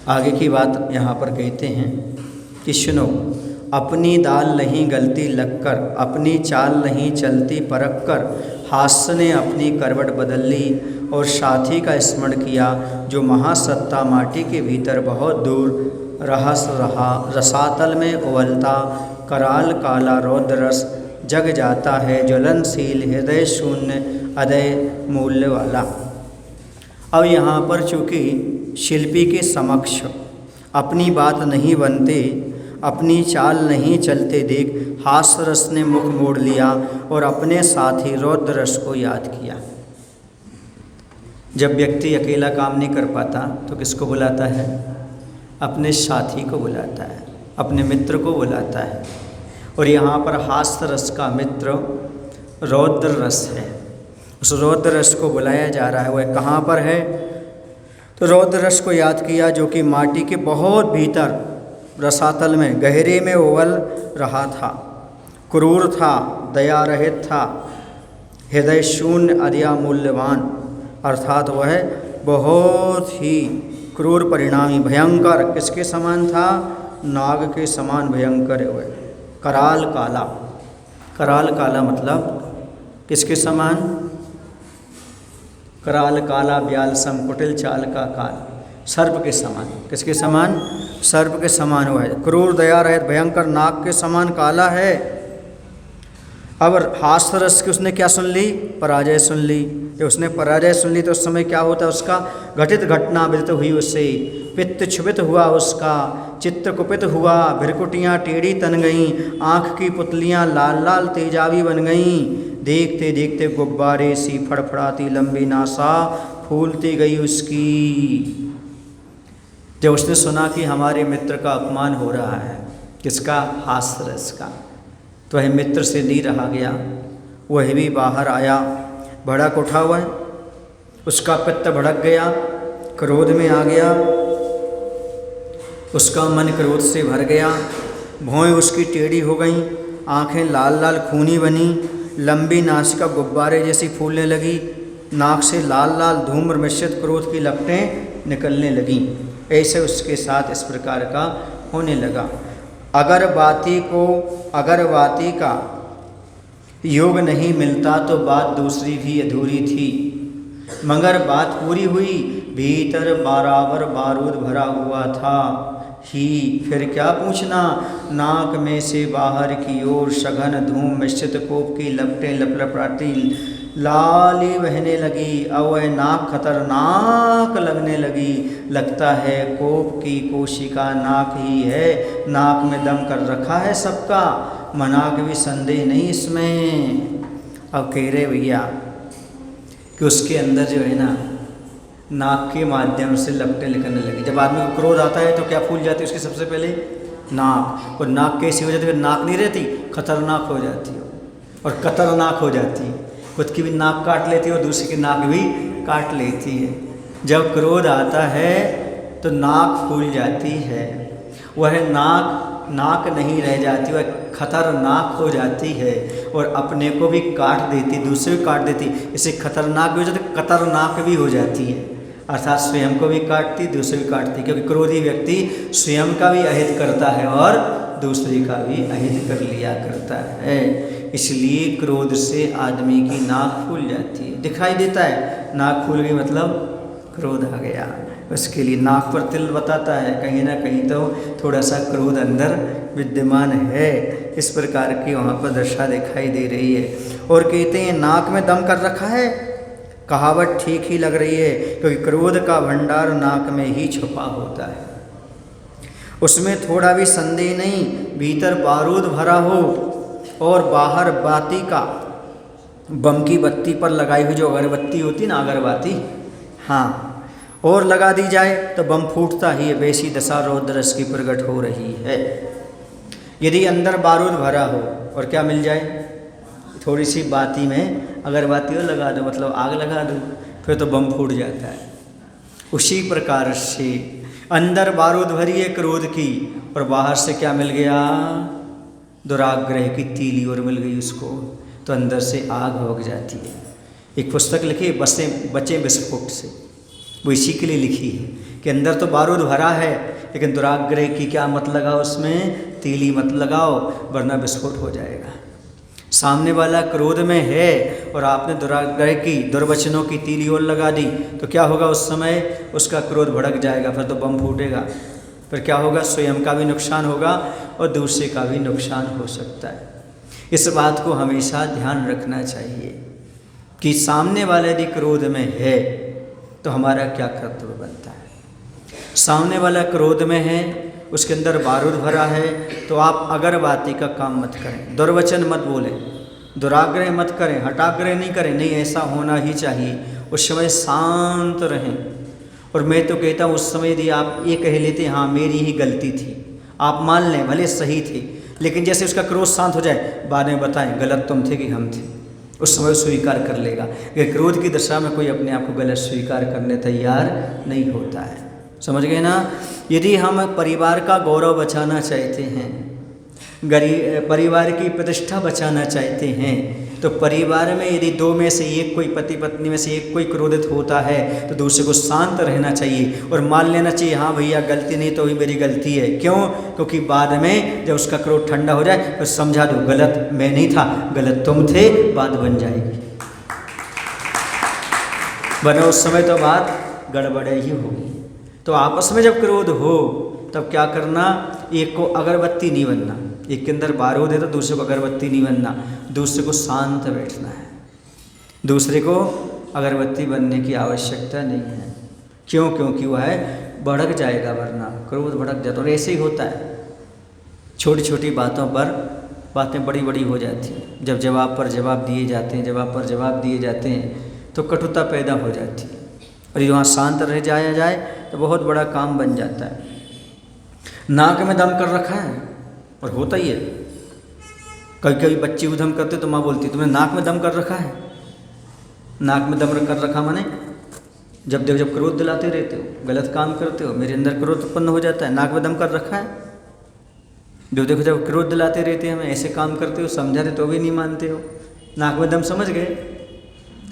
आगे की बात यहाँ पर कहते हैं कि सुनो, अपनी दाल नहीं गलती लगकर, अपनी चाल नहीं चलती परख कर, हास्य ने अपनी करवट बदल ली और साथी का स्मरण किया जो महासत्ता माटी के भीतर बहुत दूर रहस रहा। रसातल में उबलता कराल काला रौद्र रस जग जाता है, ज्वलनशील हृदय शून्य अदय मूल्य वाला। अब यहाँ पर चूँकि शिल्पी के समक्ष अपनी बात नहीं बनते, अपनी चाल नहीं चलते देख हास्य रस ने मुख मोड़ लिया और अपने साथी रौद्र रस को याद किया। जब व्यक्ति अकेला काम नहीं कर पाता तो किसको बुलाता है? अपने साथी को बुलाता है, अपने मित्र को बुलाता है। और यहाँ पर हास्य रस का मित्र रौद्र रस है, उस रौद्र रस को बुलाया जा रहा है। वह कहाँ पर है? तो रौद्र रस को याद किया जो कि माटी के बहुत भीतर रसातल में गहरे में उबल रहा था, क्रूर था, दया रहित था, हृदय शून्य अदया मूल्यवान, अर्थात वह बहुत ही क्रूर परिणामी भयंकर किसके समान था? नाग के समान भयंकर है वह। कराल काला, कराल काला मतलब किसके समान? कराल काला ब्याल सम कुटिल चाल का काल, सर्प के समान। किसके समान? सर्प के समान हुआ है। क्रूर दया रहित भयंकर नाग के समान काला है। अब हास्य रस की उसने क्या सुन ली? पराजय सुन ली। जब उसने पराजय सुन ली तो उस समय क्या होता है? उसका घटित घटना विदित हुई उससे, पित्त क्षुभित हुआ उसका, चित्त कुपित हुआ, भ्रिकुटियाँ टेढ़ी तन गईं, आँख की पुतलियाँ लाल लाल तेजाबी बन गईं। देखते देखते गुब्बारे सी फड़फड़ाती लंबी नासा फूलती गई उसकी। जब उसने सुना कि हमारे मित्र का अपमान हो रहा है, किसका? हास्य रस का, तो वह मित्र से नहीं रहा गया। वह भी बाहर आया, भड़क उठा हुआ है, उसका पित्त भड़क गया, क्रोध में आ गया, उसका मन क्रोध से भर गया, भौएं उसकी टेढ़ी हो गईं, आंखें लाल लाल खूनी बनी, लंबी नासिका गुब्बारे जैसी फूलने लगी, नाक से लाल लाल धूम्र मिश्रित क्रोध की लपटें निकलने लगीं। ऐसे उसके साथ इस प्रकार का होने लगा। अगरबाती का योग नहीं मिलता तो बात दूसरी भी अधूरी थी, मगर बात पूरी हुई, भीतर बराबर बारूद भरा हुआ था ही। फिर क्या पूछना? नाक में से बाहर की ओर सघन धूम मिश्रित कोप की लपटें लपलपाती लाली बहने लगी। अब वह नाक खतरनाक लगने लगी। लगता है कोप की कोशिका नाक ही है, नाक में दम कर रखा है सबका, मना के भी संदेह नहीं इसमें। अब कह रहे भैया कि उसके अंदर जो है ना, नाक के माध्यम से लपटें निकलने लगी। जब आदमी को क्रोध आता है तो क्या फूल जाती है उसकी? सबसे पहले नाक। और नाक कैसी हो जाती है? नाक नहीं रहती, खतरनाक हो जाती है और खतरनाक हो जाती है। खुद की भी नाक काट लेती है और दूसरी की नाक भी काट लेती है। जब क्रोध आता है तो नाक फूल जाती है, वह नाक नहीं रह जाती, वह खतरनाक हो जाती है और अपने को भी काट देती, दूसरे को काट देती। इसे खतरनाक भी हो जाती, खतरनाक भी हो जाती है, अर्थात स्वयं को भी काटती, दूसरे भी काटती। क्योंकि क्रोधी व्यक्ति स्वयं का भी अहित करता है और दूसरे का भी अहित कर लिया करता है। इसलिए क्रोध से आदमी की नाक फूल जाती है, दिखाई देता है नाक फूल गई मतलब क्रोध आ गया। उसके लिए नाक पर तिल बताता है कहीं ना कहीं तो थोड़ा सा क्रोध अंदर विद्यमान है। इस प्रकार की वहाँ पर दशा दिखाई दे रही है। और कहते हैं नाक में दम कर रखा है, कहावत ठीक ही लग रही है, क्योंकि क्रोध का भंडार नाक में ही छुपा होता है, उसमें थोड़ा भी संदेह नहीं। भीतर बारूद भरा हो और बाहर बाती का, बम की बत्ती पर लगाई हुई जो अगरबत्ती होती ना, अगरबत्ती, हाँ, और लगा दी जाए तो बम फूटता ही है। वैसी दशा रौद्र रस की प्रकट हो रही है। यदि अंदर बारूद भरा हो और क्या मिल जाए? थोड़ी सी बाती में अगरबत्ती लगा दो, मतलब आग लगा दो, फिर तो बम फूट जाता है। उसी प्रकार से अंदर बारूद भरी है क्रोध की और बाहर से क्या मिल गया? दुराग्रह की तीली और मिल गई उसको, तो अंदर से आग भग जाती है। एक पुस्तक लिखी बचे विस्फोट से, वो इसी के लिए लिखी है कि अंदर तो बारूद भरा है, लेकिन दुराग्रह की क्या मत लगाओ, उसमें तीली मत लगाओ, वरना विस्फोट हो जाएगा। सामने वाला क्रोध में है और आपने दुराग्रह की, दुर्वचनों की तीली और लगा दी, तो क्या होगा, उस समय उसका क्रोध भड़क जाएगा, फिर तो बम फूटेगा। फिर क्या होगा, स्वयं का भी नुकसान होगा और दूसरे का भी नुकसान हो सकता है। इस बात को हमेशा ध्यान रखना चाहिए कि सामने वाला यदि क्रोध में है तो हमारा क्या कर्तव्य बनता है। सामने वाला क्रोध में है, उसके अंदर बारूद भरा है, तो आप अगरबाती का काम मत करें, दुर्वचन मत बोलें, दुराग्रह मत करें, हठाग्रह नहीं करें, नहीं ऐसा होना ही चाहिए। उस समय शांत रहें। और मैं तो कहता हूँ उस समय यदि आप ये कह लेते हाँ मेरी ही गलती थी, आप मान लें भले सही थी, लेकिन जैसे उसका क्रोध शांत हो जाए, बाद में बताएं गलत तुम थे कि हम थे, उस समय स्वीकार कर लेगा। अगर क्रोध की दशा में कोई अपने आप को गलत स्वीकार करने तैयार नहीं होता है। समझ गए ना। यदि हम परिवार का गौरव बचाना चाहते हैं, परिवार की प्रतिष्ठा बचाना चाहते हैं, तो परिवार में यदि दो में से एक कोई, पति पत्नी में से एक कोई क्रोधित होता है, तो दूसरे को शांत रहना चाहिए और मान लेना चाहिए हाँ भैया गलती नहीं तो ही मेरी गलती है। क्यों? क्योंकि बाद में जब उसका क्रोध ठंडा हो जाए तो समझा दो गलत मैं नहीं था, गलत तुम थे, बात बन जाएगी। वरना उस समय तो बात गड़बड़ ही होगी। तो आपस में जब क्रोध हो तब क्या करना, एक को अगरबत्ती नहीं बनना, एक के अंदर बारूद है तो दूसरे को अगरबत्ती नहीं बनना, दूसरे को शांत बैठना है, दूसरे को अगरबत्ती बनने की आवश्यकता नहीं है। क्यों? क्योंकि वह है भड़क जाएगा, वरना क्रोध भड़क जाता है। और ऐसे ही होता है, छोटी छोटी बातों पर बातें बड़ी बड़ी हो जाती हैं। जब जवाब पर जवाब दिए जाते हैं, जवाब पर जवाब दिए जाते हैं, तो कटुता पैदा हो जाती है। और यहाँ शांत रह जाया जाए तो बहुत बड़ा काम बन जाता है। नाक में दम कर रखा है, और होता ही है, कभी कभी बच्चे उधम करते तो माँ बोलती तुमने नाक में दम कर रखा है। नाक में दम कर रखा माने जब देखो जब क्रोध दिलाते रहते हो, गलत काम करते हो, मेरे अंदर क्रोध उत्पन्न हो जाता है, नाक में दम कर रखा है। जो देखो जब क्रोध दिलाते रहते हैं, हमें ऐसे काम करते हो, समझाते तो भी नहीं मानते हो, नाक में दम समझ गए।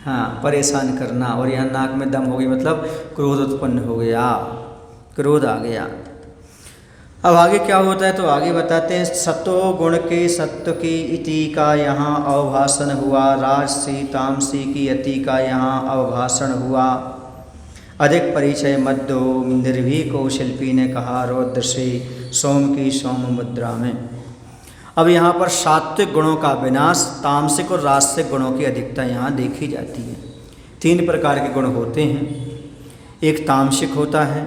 हाँ, परेशान करना, और यहाँ नाक में दम हो गई मतलब क्रोध उत्पन्न हो गया, क्रोध आ गया। अब आगे क्या होता है तो आगे बताते हैं, सतो गुण के सत्व की इति का यहाँ अवभाषण हुआ, राजसी तामसी की अति का यहाँ अवभाषण हुआ। अधिक परिचय मत दो, निर्भीको शिल्पी ने कहा रौद्र से सोम की सोम मुद्रा में। अब यहाँ पर सात्विक गुणों का विनाश, तामसिक और राजसिक गुणों की अधिकता यहाँ देखी जाती है। 3 प्रकार के गुण होते हैं, एक तामसिक होता है,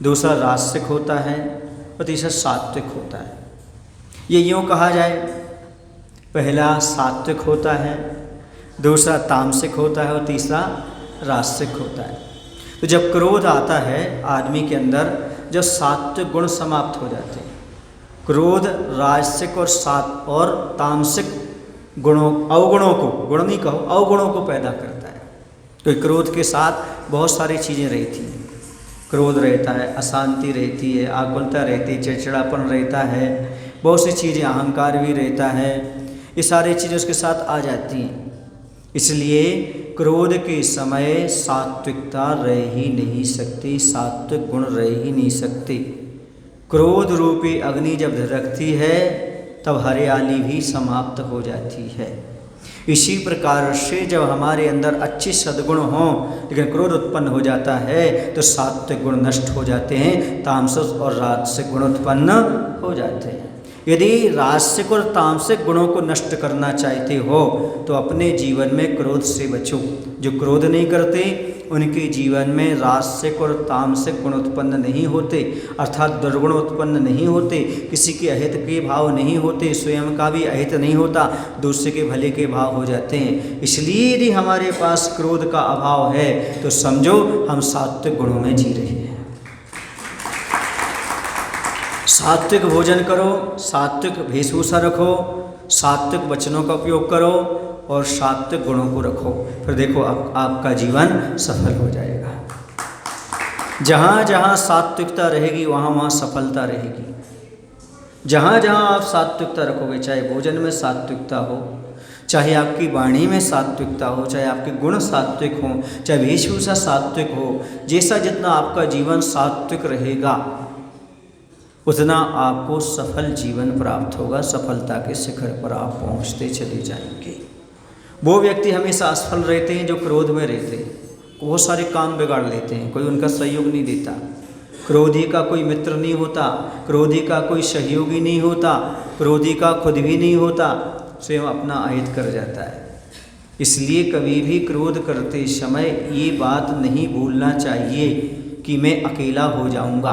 दूसरा राजसिक होता है और तीसरा सात्विक होता है। ये यूँ कहा जाए, पहला सात्विक होता है, दूसरा तामसिक होता है और तीसरा राजसिक होता है। तो जब क्रोध आता है आदमी के अंदर, जब सात्विक गुण समाप्त हो जाते हैं, क्रोध राजसिक और तामसिक गुणों, अवगुणों को, गुण नहीं कहो, अवगुणों को पैदा करता है। तो क्रोध के साथ बहुत सारी चीज़ें रहती हैं। क्रोध रहता है, अशांति रहती है, आकुलता रहती है, चिड़चिड़ापन रहता है, बहुत सी चीज़ें, अहंकार भी रहता है, ये सारी चीज़ें उसके साथ आ जाती हैं। इसलिए क्रोध के समय सात्विकता रह ही नहीं सकती, सात्विक गुण रह ही नहीं सकते। क्रोध रूपी अग्नि जब धधकती है तब हरियाली भी समाप्त हो जाती है। इसी प्रकार से जब हमारे अंदर अच्छे सद्गुण हों लेकिन क्रोध उत्पन्न हो जाता है तो सात्विक गुण नष्ट हो जाते हैं, तामसिक और राजसिक गुण उत्पन्न हो जाते हैं। यदि राजसिक और तामसिक गुणों को नष्ट करना चाहते हो तो अपने जीवन में क्रोध से बचो। जो क्रोध नहीं करते उनके जीवन में राजसिक और तामसिक गुण उत्पन्न नहीं होते, अर्थात दुर्गुण उत्पन्न नहीं होते, किसी के अहित के भाव नहीं होते, स्वयं का भी अहित नहीं होता, दूसरे के भले के भाव हो जाते हैं। इसलिए यदि हमारे पास क्रोध का अभाव है तो समझो हम सात्विक गुणों में जी रहे हैं। सात्विक भोजन करो, सात्विक वेशभूषा रखो, सात्विक वचनों का उपयोग करो और सात्विक गुणों को रखो, फिर देखो आपका जीवन सफल हो जाएगा। जहाँ जहाँ सात्विकता रहेगी वहाँ वहाँ सफलता रहेगी। जहाँ जहाँ आप सात्विकता रखोगे, चाहे भोजन में सात्विकता हो, चाहे आपकी वाणी में सात्विकता हो, चाहे आपके गुण सात्विक हों, चाहे वेशभूषा सात्विक हो, जैसा जितना आपका जीवन सात्विक रहेगा उतना आपको सफल जीवन प्राप्त होगा, सफलता के शिखर पर आप पहुंचते चले जाएंगे। वो व्यक्ति हमेशा असफल रहते हैं जो क्रोध में रहते हैं, बहुत सारे काम बिगाड़ लेते हैं, कोई उनका सहयोग नहीं देता। क्रोधी का कोई मित्र नहीं होता, क्रोधी का कोई सहयोगी नहीं होता, क्रोधी का खुद भी नहीं होता, स्वयं अपना अहित कर जाता है। इसलिए कभी भी क्रोध करते समय ये बात नहीं भूलना चाहिए कि मैं अकेला हो जाऊंगा।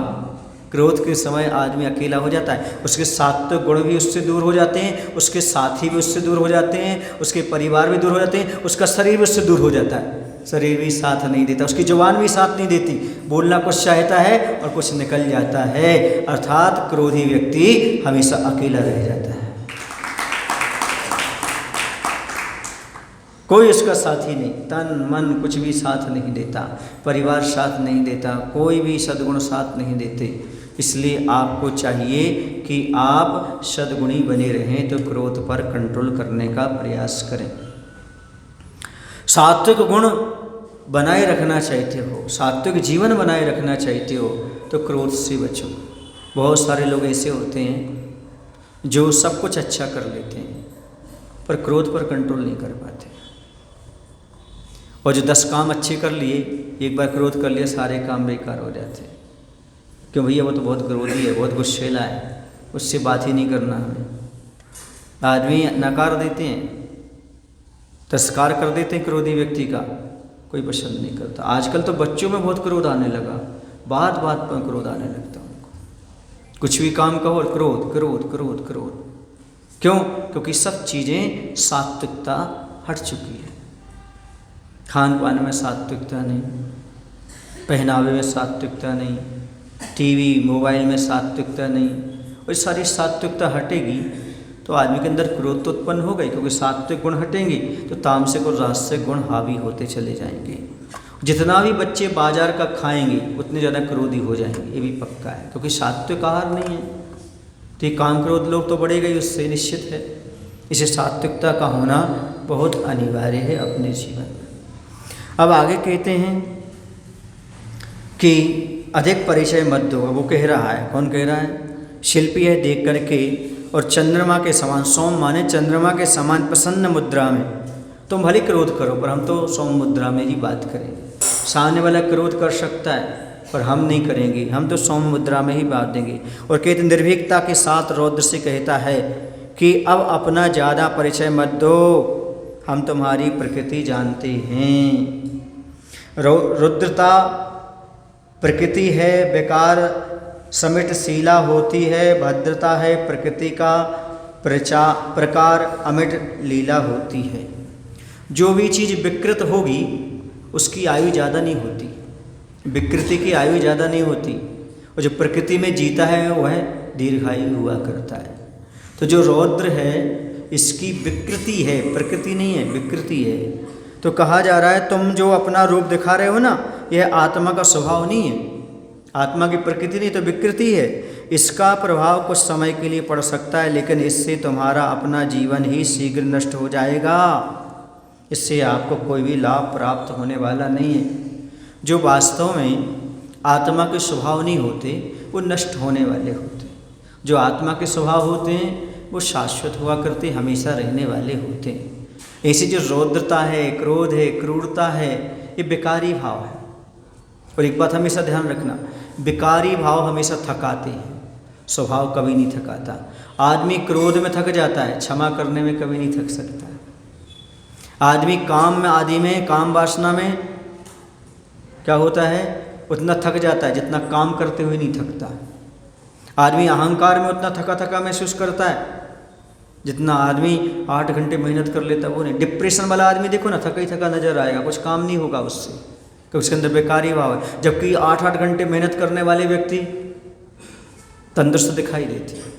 क्रोध के समय आदमी अकेला हो जाता है, उसके सात्विक गुण भी उससे दूर हो जाते हैं, उसके साथी भी उससे दूर हो जाते हैं, उसके परिवार भी दूर हो जाते हैं, उसका शरीर भी उससे दूर हो जाता है। शरीर भी साथ नहीं देता, उसकी जुबान भी साथ नहीं देती, बोलना कुछ चाहता है और कुछ निकल जाता है। अर्थात क्रोधी व्यक्ति हमेशा अकेला रह जाता है, कोई उसका साथी नहीं, तन मन कुछ भी साथ नहीं देता, परिवार साथ नहीं देता, कोई भी सद्गुण साथ नहीं देते। इसलिए आपको चाहिए कि आप सद्गुणी बने रहें, तो क्रोध पर कंट्रोल करने का प्रयास करें। सात्विक गुण बनाए रखना चाहते हो, सात्विक जीवन बनाए रखना चाहते हो, तो क्रोध से बचो। बहुत सारे लोग ऐसे होते हैं जो सब कुछ अच्छा कर लेते हैं पर क्रोध पर कंट्रोल नहीं कर पाते, और जो 10 काम अच्छे कर लिए, एक बार क्रोध कर लिया, सारे काम बेकार हो जाते हैं। क्यों भैया, वो तो बहुत क्रोधी है, बहुत गुस्सेला है, उससे बात ही नहीं करना हमें। आदमी नकार देते हैं, तिरस्कार कर देते हैं क्रोधी व्यक्ति का, कोई पसंद नहीं करता। आजकल तो बच्चों में बहुत क्रोध आने लगा, बात बात पर क्रोध आने लगता उनको, कुछ भी काम कहो क्रोध क्रोध क्रोध क्रोध। क्यों? क्योंकि सब चीज़ें सात्विकता हट चुकी है। खान पान में सात्विकता नहीं, पहनावे में सात्विकता नहीं, टीवी मोबाइल में सात्विकता नहीं, और सारी सात्विकता हटेगी तो आदमी के अंदर क्रोध तो उत्पन्न हो गई, क्योंकि सात्विक गुण हटेंगे तो तामसिक और राजसिक गुण हावी होते चले जाएंगे। जितना भी बच्चे बाजार का खाएंगे उतने ज़्यादा क्रोधी हो जाएंगे, ये भी पक्का है, क्योंकि सात्विक आहार नहीं है, तो ये काम क्रोध लोग तो बढ़ेगा ही, उससे निश्चित है। इसे सात्विकता का होना बहुत अनिवार्य है अपने जीवन में। अब आगे कहते हैं कि अधिक परिचय मत दो। वो कह रहा है, कौन कह रहा है? शिल्पी है देख करके और चंद्रमा के समान, सोम माने चंद्रमा के समान प्रसन्न मुद्रा में तुम भले क्रोध करो, पर हम तो सोम मुद्रा में ही बात करेंगे। सामने वाला क्रोध कर सकता है पर हम नहीं करेंगे, हम तो सोम मुद्रा में ही बात देंगे। और कहते निर्भीकता के साथ रौद्र से कहता है कि अब अपना ज़्यादा परिचय मत दो, हम तुम्हारी प्रकृति जानते हैं। रुद्रता प्रकृति है, बेकार समिटशीला होती है, भद्रता है प्रकृति का प्रकार, अमिट लीला होती है। जो भी चीज़ विकृत होगी उसकी आयु ज़्यादा नहीं होती, विकृति की आयु ज़्यादा नहीं होती, और जो प्रकृति में जीता है वह दीर्घायु हुआ करता है। तो जो रौद्र है इसकी विकृति है, प्रकृति नहीं है, विकृति है। तो कहा जा रहा है तुम जो अपना रूप दिखा रहे हो ना, यह आत्मा का स्वभाव नहीं है, आत्मा की प्रकृति नहीं तो विकृति है। इसका प्रभाव कुछ समय के लिए पड़ सकता है, लेकिन इससे तुम्हारा अपना जीवन ही शीघ्र नष्ट हो जाएगा, इससे आपको कोई भी लाभ प्राप्त होने वाला नहीं है। जो वास्तव में आत्मा के स्वभाव नहीं होते वो नष्ट होने वाले होते, जो आत्मा के स्वभाव होते हैं वो शाश्वत हुआ करते, हमेशा रहने वाले होते हैं। ऐसी जो रौद्रता है, क्रोध है, क्रूरता है, ये बेकारी भाव है। और एक बात हमेशा ध्यान रखना, बेकारी भाव हमेशा थकाते हैं, स्वभाव कभी नहीं थकाता। आदमी क्रोध में थक जाता है, क्षमा करने में कभी नहीं थक सकता। आदमी काम में, आदि में, काम वासना में क्या होता है, उतना थक जाता है जितना काम करते हुए नहीं थकता। आदमी अहंकार में उतना थका थका महसूस करता है जितना आदमी 8 घंटे मेहनत कर लेता है वो नहीं। डिप्रेशन वाला आदमी देखो ना, थका ही थका नजर आएगा, कुछ काम नहीं होगा उससे, क्योंकि उसके अंदर बेकारी भाव है। जबकि 8-8 घंटे मेहनत करने वाले व्यक्ति तंदुरुस्त दिखाई देते हैं।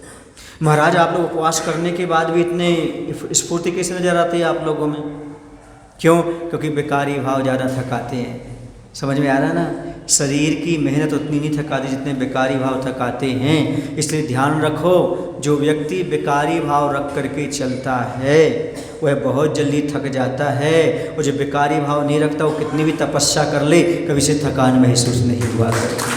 महाराज आप लोग उपवास करने के बाद भी इतने स्फूर्ति कैसे नजर आती है आप लोगों में? क्यों? क्योंकि बेकारी भाव ज़्यादा थकाते हैं। समझ में आ रहा ना? शरीर की मेहनत उतनी नहीं थकाती जितने विकारी भाव थकाते हैं। इसलिए ध्यान रखो, जो व्यक्ति विकारी भाव रख करके चलता है वह बहुत जल्दी थक जाता है, और जो विकारी भाव नहीं रखता वो कितनी भी तपस्या कर ले कभी से थकान महसूस नहीं हुआ करती,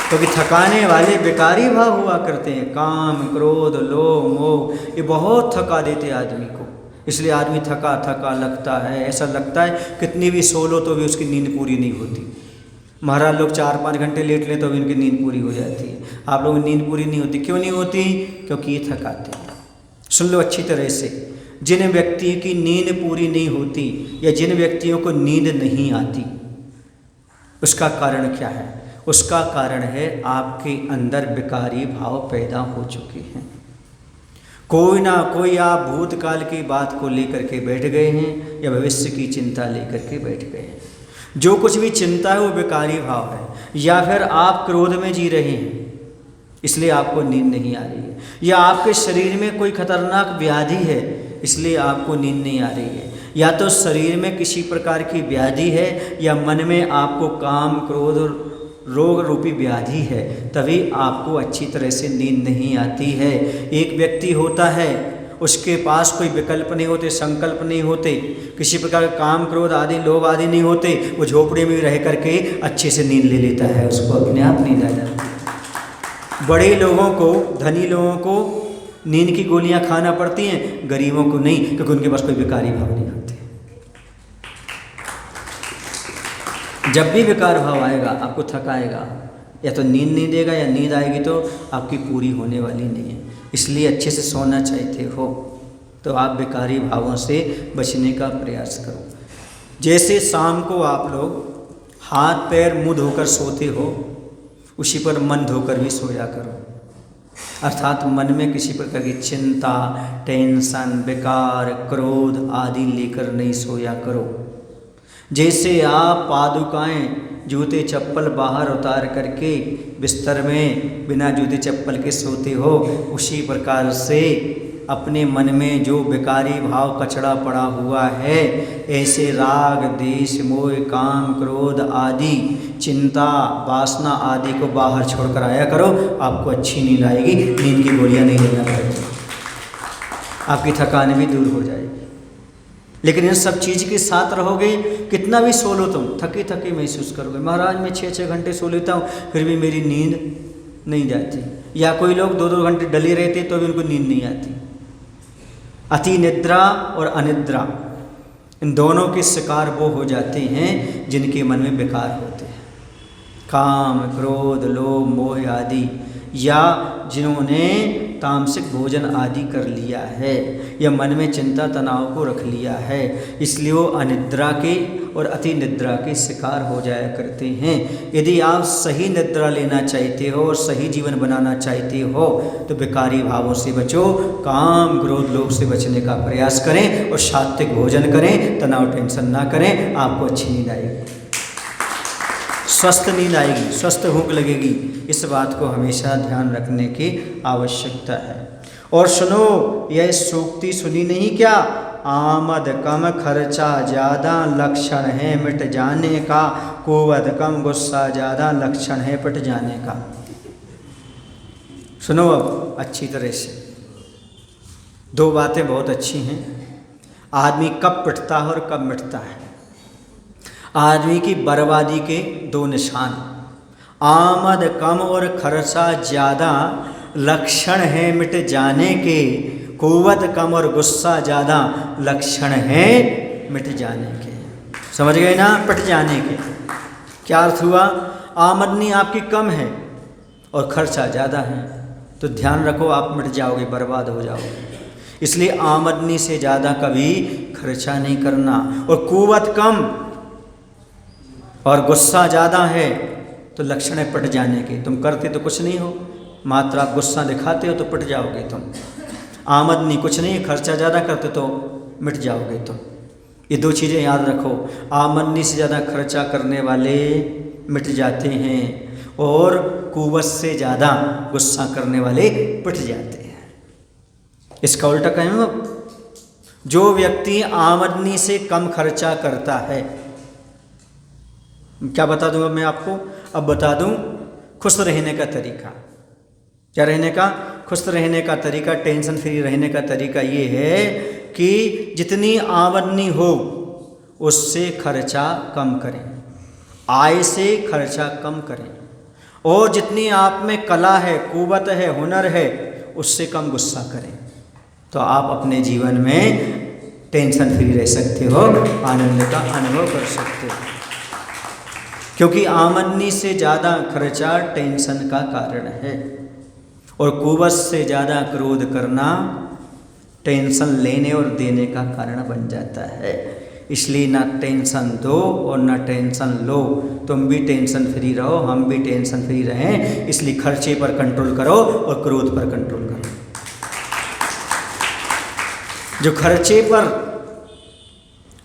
क्योंकि थकाने वाले विकारी भाव हुआ करते हैं। काम, क्रोध, लोभ, मोह, ये बहुत थका देते आदमी को। इसलिए आदमी थका थका लगता है, ऐसा लगता है कितनी भी सो लो तो भी उसकी नींद पूरी नहीं होती। महाराज लोग 4-5 घंटे लेट लें तो भी उनकी नींद पूरी हो जाती है, आप लोगों की नींद पूरी नहीं होती। क्यों नहीं होती? क्योंकि ये थकाते हैं। सुन लो अच्छी तरह से, जिन व्यक्ति की नींद पूरी नहीं होती या जिन व्यक्तियों को नींद नहीं आती, उसका कारण क्या है? उसका कारण है आपके अंदर विकारी भाव पैदा हो चुके हैं। कोई ना कोई आप भूतकाल की बात को लेकर के बैठ गए हैं या भविष्य की चिंता लेकर के बैठ गए हैं। जो कुछ भी चिंता है वो विकारी भाव है, या फिर आप क्रोध में जी रहे हैं इसलिए आपको नींद नहीं आ रही है, या आपके शरीर में कोई खतरनाक व्याधि है इसलिए आपको नींद नहीं आ रही है, या तो शरीर में किसी प्रकार की व्याधि है या मन में आपको काम, क्रोध और रोग रूपी व्याधि है, तभी आपको अच्छी तरह से नींद नहीं आती है। एक व्यक्ति होता है, उसके पास कोई विकल्प नहीं होते, संकल्प नहीं होते, किसी प्रकार का काम, क्रोध आदि, लोभ आदि नहीं होते, वो झोपड़ी में रह करके अच्छे से नींद ले लेता है, उसको अपने आप नींद आ जाती है। बड़े लोगों को, धनी लोगों को नींद की गोलियां खाना पड़ती हैं, गरीबों को नहीं, क्योंकि उनके पास कोई विकारी भाव नहीं होते। जब भी विकार भाव आएगा आपको थकाएगा, या तो नींद नहीं देगा या नींद आएगी तो आपकी पूरी होने वाली नहीं है। इसलिए अच्छे से सोना चाहते हो तो आप विकारी भावों से बचने का प्रयास करो। जैसे शाम को आप लोग हाथ पैर मुंह धोकर सोते हो, उसी पर मन धोकर भी सोया करो। अर्थात मन में किसी प्रकार की चिंता, टेंशन, विकार, क्रोध आदि लेकर नहीं सोया करो। जैसे आप पादुकाएं, जूते चप्पल बाहर उतार करके बिस्तर में बिना जूते चप्पल के सोते हो, उसी प्रकार से अपने मन में जो विकारी भाव कचड़ा पड़ा हुआ है, ऐसे राग, द्वेष, मोह, काम, क्रोध आदि, चिंता, वासना आदि को बाहर छोड़कर आया करो। आपको अच्छी नींद आएगी, नींद की गोलियां नहीं लेना पड़ेगी, आपकी थकान भी दूर हो जाएगी। लेकिन इन सब चीज़ के साथ रहोगे, कितना भी सो लो तुम थके थके महसूस करोगे। महाराज मैं 6-6 घंटे सो लेता हूँ फिर भी मेरी नींद नहीं जाती, या कोई लोग 2-2 घंटे डले रहते तो भी उनको नींद नहीं आती। अति निद्रा और अनिद्रा, इन दोनों के शिकार वो हो जाते हैं जिनके मन में विकार होते हैं, काम, क्रोध, लोभ, मोह आदि, या जिन्होंने तामसिक भोजन आदि कर लिया है या मन में चिंता तनाव को रख लिया है। इसलिए वो अनिद्रा के और अति निद्रा के शिकार हो जाया करते हैं। यदि आप सही निद्रा लेना चाहते हो और सही जीवन बनाना चाहते हो तो विकारी भावों से बचो, काम, क्रोध, लोभ से बचने का प्रयास करें और सात्विक भोजन करें, तनाव टेंशन ना करें, आपको अच्छी नींद आएगी, स्वस्थ नींद आएगी, स्वस्थ भूख लगेगी। इस बात को हमेशा ध्यान रखने की आवश्यकता है। और सुनो, यह सूक्ति सुनी नहीं क्या? आमद कम खर्चा ज़्यादा लक्षण है मिट जाने का, कुवद कम गुस्सा ज़्यादा लक्षण है पिट जाने का। सुनो अब अच्छी तरह से, 2 बातें बहुत अच्छी हैं। आदमी कब पिटता है और कब मिटता है। आदमी की बर्बादी के 2 निशान, आमद कम और खर्चा ज़्यादा लक्षण है मिट जाने के, कुव्वत कम और गुस्सा ज़्यादा लक्षण है मिट जाने के। समझ गए ना? पिट जाने के क्या अर्थ हुआ? आमदनी आपकी कम है और खर्चा ज़्यादा है, तो ध्यान रखो आप मिट जाओगे, बर्बाद हो जाओगे। इसलिए आमदनी से ज़्यादा कभी खर्चा नहीं करना। और कुव्वत कम और गुस्सा ज़्यादा है तो लक्षण है पिट जाने के। तुम करते तो कुछ नहीं हो, मात्र आप गुस्सा दिखाते हो तो पिट जाओगे तुम। आमदनी कुछ नहीं, खर्चा ज़्यादा करते तो मिट जाओगे तुम। ये 2 चीज़ें याद रखो, आमदनी से ज़्यादा खर्चा करने वाले मिट जाते हैं और कुव्वत से ज़्यादा गुस्सा करने वाले पिट जाते हैं। इसका उल्टा कहें, जो व्यक्ति आमदनी से कम खर्चा करता है क्या बता दूँ अब मैं आपको? अब बता दूँ खुश रहने का तरीका। क्या रहने का? खुश रहने का तरीका, टेंशन फ्री रहने का तरीका ये है कि जितनी आमदनी हो उससे खर्चा कम करें, आय से खर्चा कम करें, और जितनी आप में कला है, कुव्वत है, हुनर है, उससे कम गुस्सा करें, तो आप अपने जीवन में टेंशन फ्री रह सकते हो, आनंद का अनुभव कर सकते हो। क्योंकि आमदनी से ज़्यादा खर्चा टेंशन का कारण है, और कुव्वत से ज़्यादा क्रोध करना टेंशन लेने और देने का कारण बन जाता है। इसलिए ना टेंशन दो और ना टेंशन लो, तुम भी टेंशन फ्री रहो, हम भी टेंशन फ्री रहें। इसलिए खर्चे पर कंट्रोल करो और क्रोध पर कंट्रोल करो। जो खर्चे पर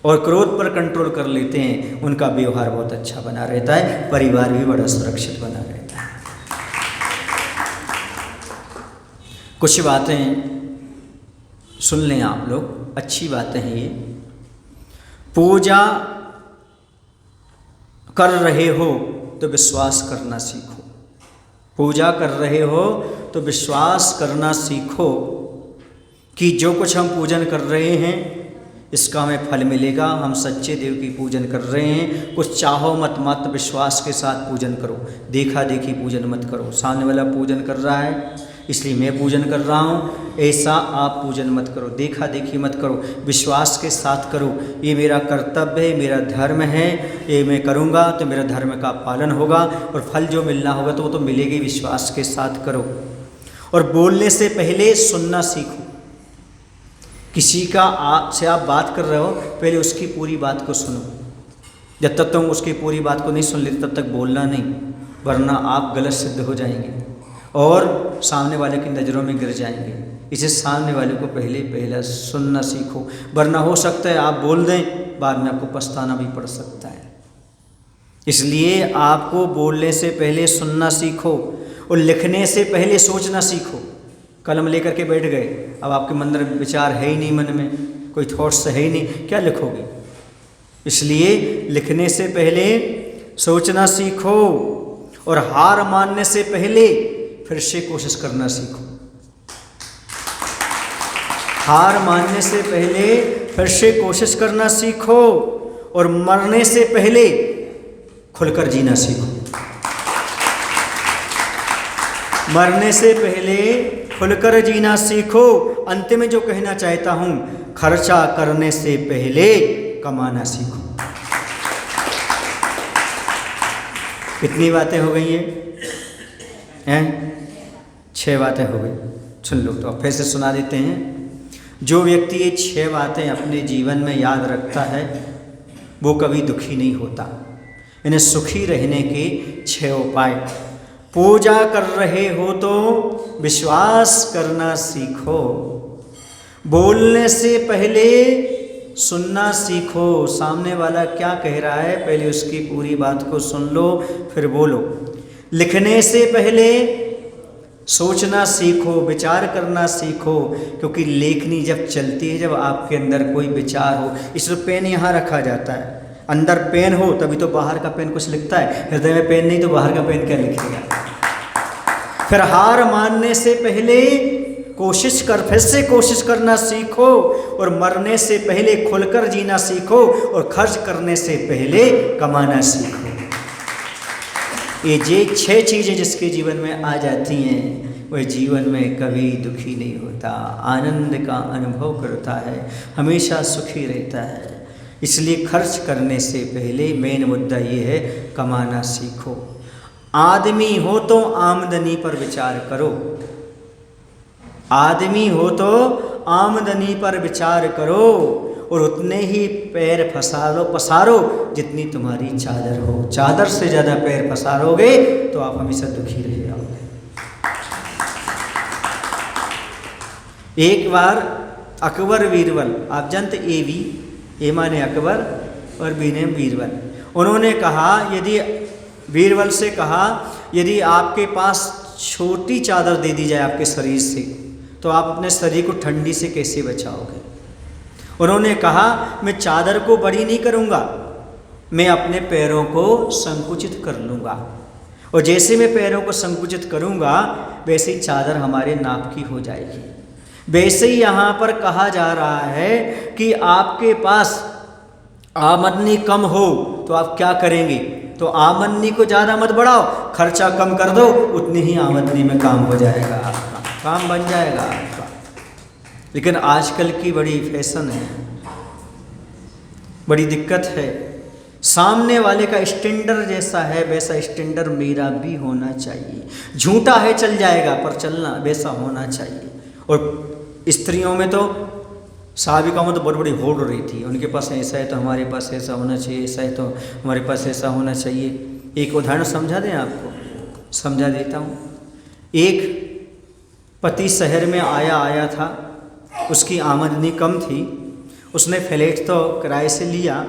और क्रोध पर कंट्रोल कर लेते हैं उनका व्यवहार बहुत अच्छा बना रहता है, परिवार भी बड़ा सुरक्षित बना रहता है। कुछ बातें सुन लें आप लोग, अच्छी बातें हैं ये। पूजा कर रहे हो तो विश्वास करना सीखो। पूजा कर रहे हो तो विश्वास करना सीखो कि जो कुछ हम पूजन कर रहे हैं इसका हमें फल मिलेगा। हम सच्चे देव की पूजन कर रहे हैं। कुछ चाहो मत, मत विश्वास के साथ पूजन करो, देखा देखी पूजन मत करो। सामने वाला पूजन कर रहा है इसलिए मैं पूजन कर रहा हूँ, ऐसा आप पूजन मत करो, देखा देखी मत करो, विश्वास के साथ करो। ये मेरा कर्तव्य है, मेरा धर्म है, ये मैं करूँगा तो मेरा धर्म का पालन होगा और फल जो मिलना होगा तो वो तो मिलेगी। विश्वास के साथ करो। और बोलने से पहले सुनना सीखो। किसी का से आप बात कर रहे हो, पहले उसकी पूरी बात को सुनो। जब तक तुम उसकी पूरी बात को नहीं सुन लेते तब तक बोलना नहीं, वरना आप गलत सिद्ध हो जाएंगे और सामने वाले की नज़रों में गिर जाएंगे। इसे सामने वाले को पहला सुनना सीखो, वरना हो सकता है आप बोल दें, बाद में आपको पछताना भी पड़ सकता है। इसलिए आपको बोलने से पहले सुनना सीखो और लिखने से पहले सोचना सीखो। कलम लेकर के बैठ गए, अब आपके मन में विचार है ही नहीं, मन में कोई थॉट्स है ही नहीं, क्या लिखोगे? इसलिए लिखने से पहले सोचना सीखो और हार मानने से पहले फिर से कोशिश करना सीखो। हार मानने से पहले फिर से कोशिश करना सीखो और मरने से पहले खुलकर जीना सीखो। मरने से पहले खुलकर जीना सीखो। अंत में जो कहना चाहता हूं, खर्चा करने से पहले कमाना सीखो। कितनी बातें हो गई हैं? 6 बातें हो गई। सुन लो तो फिर से सुना देते हैं। जो व्यक्ति ये 6 बातें अपने जीवन में याद रखता है वो कभी दुखी नहीं होता। इन्हें सुखी रहने के 6 उपाय। पूजा कर रहे हो तो विश्वास करना सीखो। बोलने से पहले सुनना सीखो। सामने वाला क्या कह रहा है पहले उसकी पूरी बात को सुन लो फिर बोलो। लिखने से पहले सोचना सीखो, विचार करना सीखो, क्योंकि लेखनी जब चलती है, जब आपके अंदर कोई विचार हो, इसलिए पेन यहाँ रखा जाता है। अंदर पेन हो तभी तो बाहर का पेन कुछ लिखता है, हृदय में पेन नहीं तो बाहर का पेन क्या लिखेगा। फिर हार मानने से पहले फिर से कोशिश करना सीखो और मरने से पहले खुलकर जीना सीखो और खर्च करने से पहले कमाना सीखो। ये 6 चीज़ें जिसके जीवन में आ जाती हैं वह जीवन में कभी दुखी नहीं होता, आनंद का अनुभव करता है, हमेशा सुखी रहता है। इसलिए खर्च करने से पहले मेन मुद्दा ये है, कमाना सीखो। आदमी हो तो आमदनी पर विचार करो। आदमी हो तो आमदनी पर विचार करो और उतने ही पैर पसारो जितनी तुम्हारी चादर हो। चादर से ज़्यादा पैर पसारोगे तो आप हमेशा दुखी रह जाओगे। एक बार अकबर बीरबल, आप जानते ए माने अकबर और बी ने बीरबल, उन्होंने कहा बीरबल से कहा यदि आपके पास छोटी चादर दे दी जाए आपके शरीर से तो आप अपने शरीर को ठंडी से कैसे बचाओगे। उन्होंने कहा मैं चादर को बड़ी नहीं करूँगा, मैं अपने पैरों को संकुचित कर लूँगा, और जैसे मैं पैरों को संकुचित करूँगा वैसे ही चादर हमारे नाप की हो जाएगी। वैसे ही यहाँ पर कहा जा रहा है कि आपके पास आमदनी कम हो तो आप क्या करेंगे, तो आमदनी को ज़्यादा मत बढ़ाओ, खर्चा कम कर दो, उतनी ही आमदनी में काम हो जाएगा, आपका काम बन जाएगा आपका। लेकिन आजकल की बड़ी फैशन है, बड़ी दिक्कत है, सामने वाले का स्टैंडर्ड जैसा है वैसा स्टैंडर्ड मेरा भी होना चाहिए। झूठा है चल जाएगा पर चलना वैसा होना चाहिए। और स्त्रियों में तो साबिका में तो बहुत बड़ी होड़ रही थी, उनके पास ऐसा है तो हमारे पास ऐसा होना चाहिए, ऐसा है तो हमारे पास ऐसा होना चाहिए। एक उदाहरण समझा दें आपको, समझा देता हूँ। एक पति शहर में आया था, उसकी आमदनी कम थी, उसने फ्लैट तो किराए से लिया,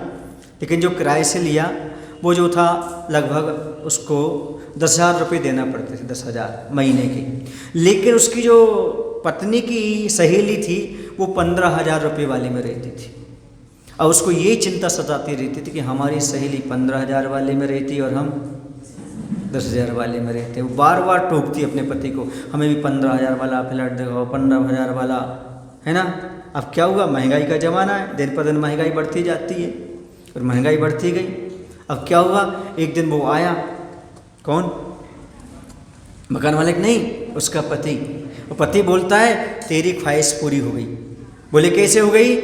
लेकिन जो किराए से लिया वो जो था लगभग उसको 10,000 रुपये देना पड़ते थे, 10,000 महीने के। लेकिन उसकी जो पत्नी की सहेली थी वो 15,000 रुपये वाले में रहती थी। और उसको ये चिंता सताती रहती थी कि हमारी सहेली 15,000 वाले में रहती और हम 10,000 वाले में रहते। वो बार बार टोकती अपने पति को, हमें भी 15,000 वाला फ्लैट दिखाओ, 15,000 वाला, है ना। अब क्या हुआ, महंगाई का ज़माना है, दिन पर दिन महंगाई बढ़ती जाती है और महंगाई बढ़ती गई। अब क्या हुआ, एक दिन वो आया, कौन, मकान मालिक नहीं, उसका पति। और पति बोलता है तेरी ख्वाहिश पूरी हो गई। बोले कैसे हो गई,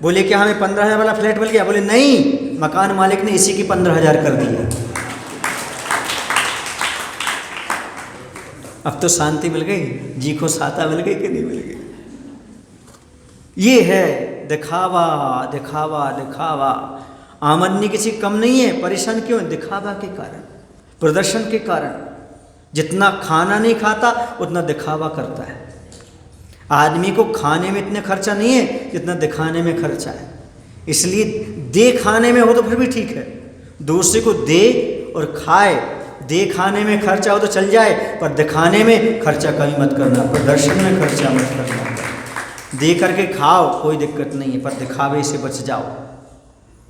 बोले क्या हमें 15,000 वाला फ्लैट मिल गया, बोले नहीं, मकान मालिक ने इसी की 15,000 कर दी है। अब तो शांति मिल गई, जी को साता मिल गई कि नहीं मिल गई। ये है दिखावा, दिखावा, दिखावा। आमदनी किसी कम नहीं है, परेशान क्यों, दिखावा के कारण, प्रदर्शन के कारण। जितना खाना नहीं खाता उतना दिखावा करता है। आदमी को खाने में इतना खर्चा नहीं है जितना दिखाने में खर्चा है। इसलिए दे खाने में हो तो फिर भी ठीक है, दूसरे को दे और खाए, दे खाने में खर्चा हो तो चल जाए, पर दिखाने में खर्चा कभी मत करना, प्रदर्शन में खर्चा मत करना। दे करके खाओ कोई दिक्कत नहीं है, पर दिखावे से बच जाओ,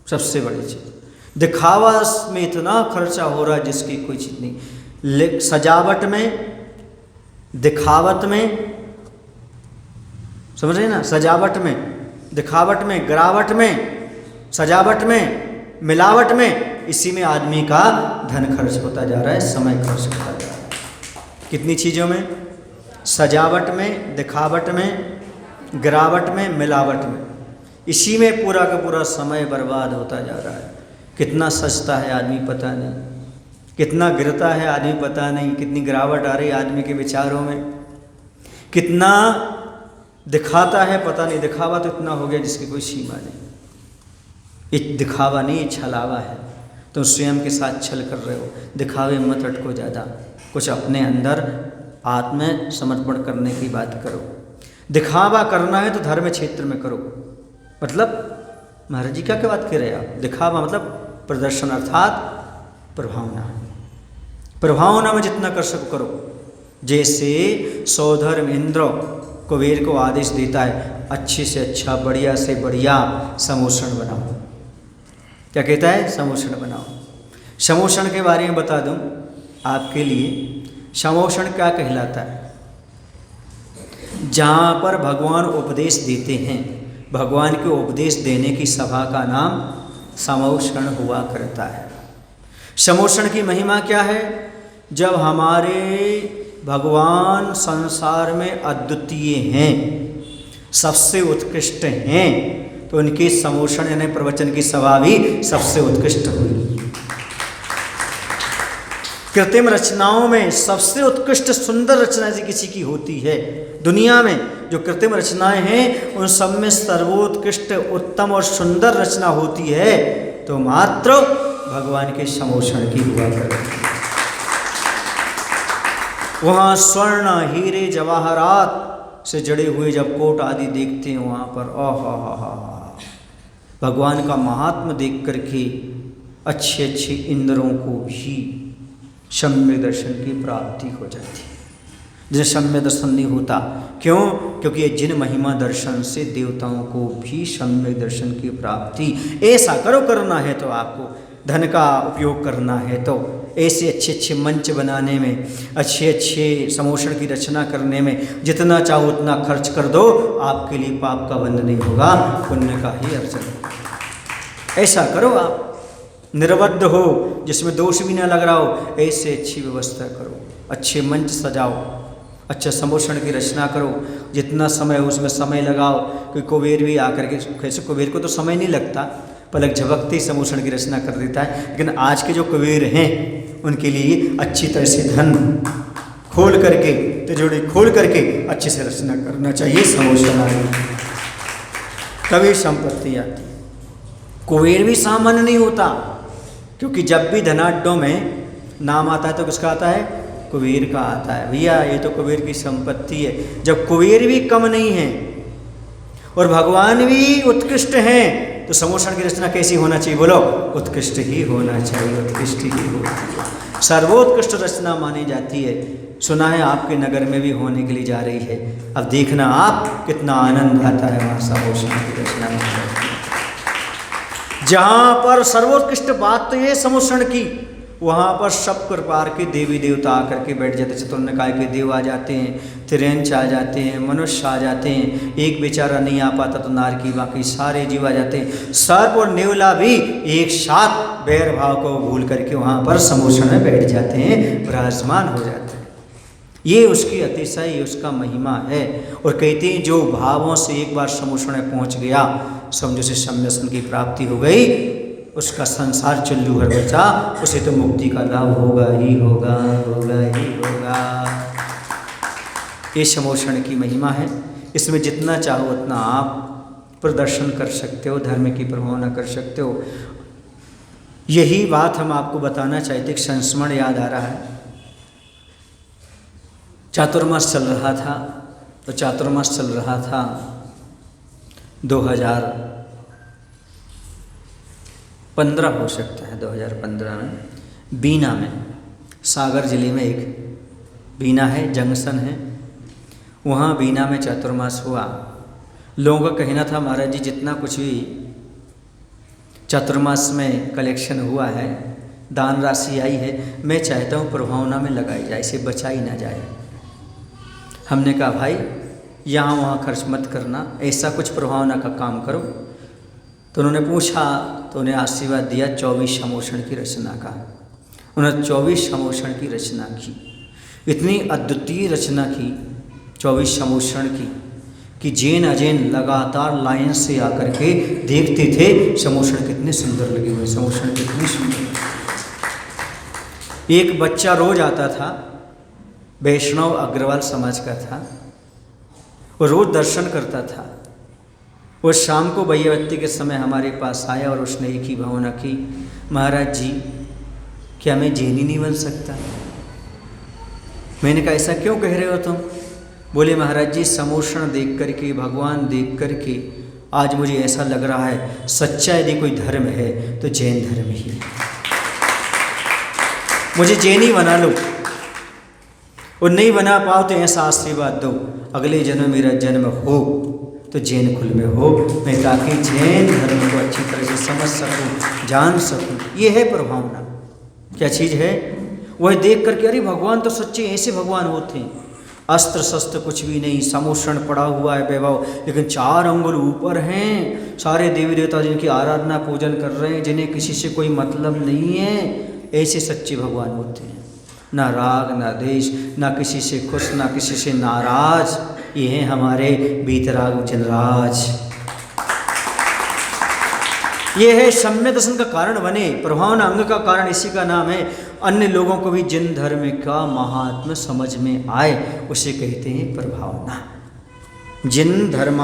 सबसे बड़ी चीज़। दिखावा में इतना खर्चा हो रहा है जिसकी कोई चीज़ नहीं। सजावट में, दिखावट में, समझ रहे ना, सजावट में, दिखावट में, गिरावट में, सजावट में, मिलावट में, इसी में आदमी का धन खर्च होता जा रहा है, समय खर्च होता जा रहा है। कितनी चीज़ों में, सजावट में, दिखावट में, गिरावट में, मिलावट में, इसी में पूरा का पूरा समय बर्बाद होता जा रहा है। कितना सजता है आदमी पता नहीं, कितना गिरता है आदमी पता नहीं, कितनी गिरावट आ रही है आदमी के विचारों में, कितना दिखाता है पता नहीं। दिखावा तो इतना हो गया जिसकी कोई सीमा नहीं। ये दिखावा नहीं, ये छलावा है। तुम स्वयं के साथ छल कर रहे हो। दिखावे मत अटको ज़्यादा, कुछ अपने अंदर आत्म समर्पण करने की बात करो। दिखावा करना है तो धर्म क्षेत्र में करो। मतलब महाराज जी क्या बात कह रहे हैं आप, दिखावा मतलब प्रदर्शन अर्थात प्रभावना। प्रभावना में जितना कर सको करो। जैसे सौधर्म इंद्र कुबेर को आदेश देता है, अच्छे से अच्छा, बढ़िया से बढ़िया समोषण बनाओ। क्या कहता है, समोषण बनाओ। समोषण के बारे में बता दूं आपके लिए, समोषण क्या कहलाता है। जहाँ पर भगवान उपदेश देते हैं, भगवान के उपदेश देने की सभा का नाम समोषण हुआ करता है। समोषण की महिमा क्या है, जब हमारे भगवान संसार में अद्वितीय हैं, सबसे उत्कृष्ट हैं, तो उनके समोषण यानी प्रवचन की सभा भी सबसे उत्कृष्ट हुई। कृत्रिम रचनाओं में सबसे उत्कृष्ट सुंदर रचना यदि किसी की होती है दुनिया में, जो कृत्रिम रचनाएं हैं उन सब में सर्वोत्कृष्ट उत्तम और सुंदर रचना होती है तो मात्र भगवान के समोषण की हुआ करती है। वहाँ स्वर्ण हीरे जवाहरात से जड़े हुए जब कोट आदि देखते हैं वहाँ पर आहा, भगवान का महात्म देख करके अच्छे अच्छे इंद्रों को भी सम्यक दर्शन की प्राप्ति हो जाती है। जिन्हें सम्य दर्शन नहीं होता। क्यों? क्योंकि ये जिन महिमा दर्शन से देवताओं को भी सम्य दर्शन की प्राप्ति। ऐसा करो, करना है तो आपको धन का उपयोग करना है तो ऐसे अच्छे अच्छे मंच बनाने में, अच्छे अच्छे समोषण की रचना करने में जितना चाहो उतना खर्च कर दो, आपके लिए पाप का बंध नहीं होगा, पुण्य का ही अर्जन होगा। ऐसा करो, आप निर्बद्ध हो, जिसमें दोष भी ना लग रहा हो, ऐसे अच्छी व्यवस्था करो, अच्छे मंच सजाओ, अच्छा समोषण की रचना करो, जितना समय हो उसमें समय लगाओ। कोई कुबेर भी आकर के, कैसे कुबेर को तो समय नहीं लगता, पलक झपकते ही समोषण की रचना कर देता है, लेकिन आज के जो कुबेर हैं उनके लिए अच्छी तरह से धन खोल करके, तिजोरी खोल करके अच्छे से रचना करना चाहिए समोषण आदि, तभी संपत्ति आती है। कुबेर भी सामान्य नहीं होता, क्योंकि जब भी धनाढ्यों में नाम आता है तो किसका आता है? कुबेर का आता है। भैया ये तो कुबेर की संपत्ति है। जब कुबेर भी कम नहीं है और भगवान भी उत्कृष्ट हैं, तो समोषण की रचना कैसी होना चाहिए? बोलो, उत्कृष्ट ही होना चाहिए, उत्कृष्ट ही होना चाहिए। सर्वोत्कृष्ट रचना मानी जाती है। सुना है आपके नगर में भी होने के लिए जा रही है। अब देखना आप कितना आनंद आता है वहाँ समोषण की रचना में। जहाँ पर सर्वोत्कृष्ट बात तो ये समोषण की, वहाँ पर सब प्रकार के देवी देवता आकर के बैठ जाते। चतुर्निकाय के देव आ जाते हैं, त्रियंच आ जाते हैं, मनुष्य आ जाते हैं, एक बेचारा नहीं आ पाता तो नारकी, बाकी सारे जीव आ जाते हैं। सर्प और नेवला भी एक साथ बैर भाव को भूल करके वहाँ पर समोषण में बैठ जाते हैं, विराजमान हो जाते हैं। ये उसकी अतिशय, उसका महिमा है। और कहते हैं जो भावों से एक बार समोषण में पहुँच गया, समझो से सम्यसन की प्राप्ति हो गई, उसका संसार चुल्लू भर बचा, उसे तो मुक्ति का लाभ होगा ही होगा, होगा ही होगा। ये समोषण की महिमा है। इसमें जितना चाहो उतना आप प्रदर्शन कर सकते हो, धर्म की प्रभावना कर सकते हो। यही बात हम आपको बताना चाहते। एक संस्मरण याद आ रहा है। चातुर्मास चल रहा था, तो चातुर्मास चल रहा था 2015 हो सकता है, 2015 में बीना में, सागर जिले में एक बीना है, जंक्शन है, वहाँ बीना में चातुर्मास हुआ। लोगों का कहना था महाराज जी जितना कुछ भी चातुर्मास में कलेक्शन हुआ है, दान राशि आई है, मैं चाहता हूँ प्रभावना में लगाई जाए, इसे बचाई ना जाए। हमने कहा भाई यहाँ वहाँ खर्च मत करना, ऐसा कुछ प्रभावना का काम करो। तो उन्होंने पूछा, तो उन्हें आशीर्वाद दिया 24 समोषण की रचना का। उन्होंने 24 समोषण की रचना की, इतनी अद्वितीय रचना की 24 समोषण की कि जैन अजैन लगातार लाइन से आकर के देखते थे समोषण कितने सुंदर लगे हुए, समोषण कितने सुंदर। एक बच्चा रोज आता था, वैष्णव अग्रवाल समाज का था, वो रोज दर्शन करता था। वो शाम को बయ్యवत्ती के समय हमारे पास आया और उसने एक ही भावना की, महाराज जी क्या मैं जैनी नहीं बन सकता? मैंने कहा ऐसा क्यों कह रहे हो तुम? बोले महाराज जी समोषण देख करके, भगवान देख करके आज मुझे ऐसा लग रहा है सच्चा यदि कोई धर्म है तो जैन धर्म ही है। मुझे जैनी बना लो, और नहीं बना पाओ तो ऐसा आशीर्वाद दो अगले जन्म मेरा जन्म हो तो जैन कुल में हो, मैं ताकि जैन धर्म को अच्छी तरह से समझ सकूं, जान सकूं। ये है प्रभावना। क्या चीज़ है? वह देख करके अरे भगवान तो सच्चे ऐसे भगवान होते हैं, अस्त्र शस्त्र कुछ भी नहीं, समोषण पड़ा हुआ है वैभव, लेकिन 4 अंगुल ऊपर हैं सारे देवी देवता जिनकी आराधना पूजन कर रहे हैं, जिन्हें किसी से कोई मतलब नहीं है, ऐसे सच्चे भगवान होते हैं। ना राग ना द्वेष, ना किसी से खुश ना किसी से नाराज। ये हैं हमारे बीतराग जनराज। ये है सम्य दर्शन का कारण बने, प्रभावना अंग का कारण इसी का नाम है। अन्य लोगों को भी जिन धर्म का महात्म्य समझ में आए उसे कहते हैं प्रभावना। जिन धर्म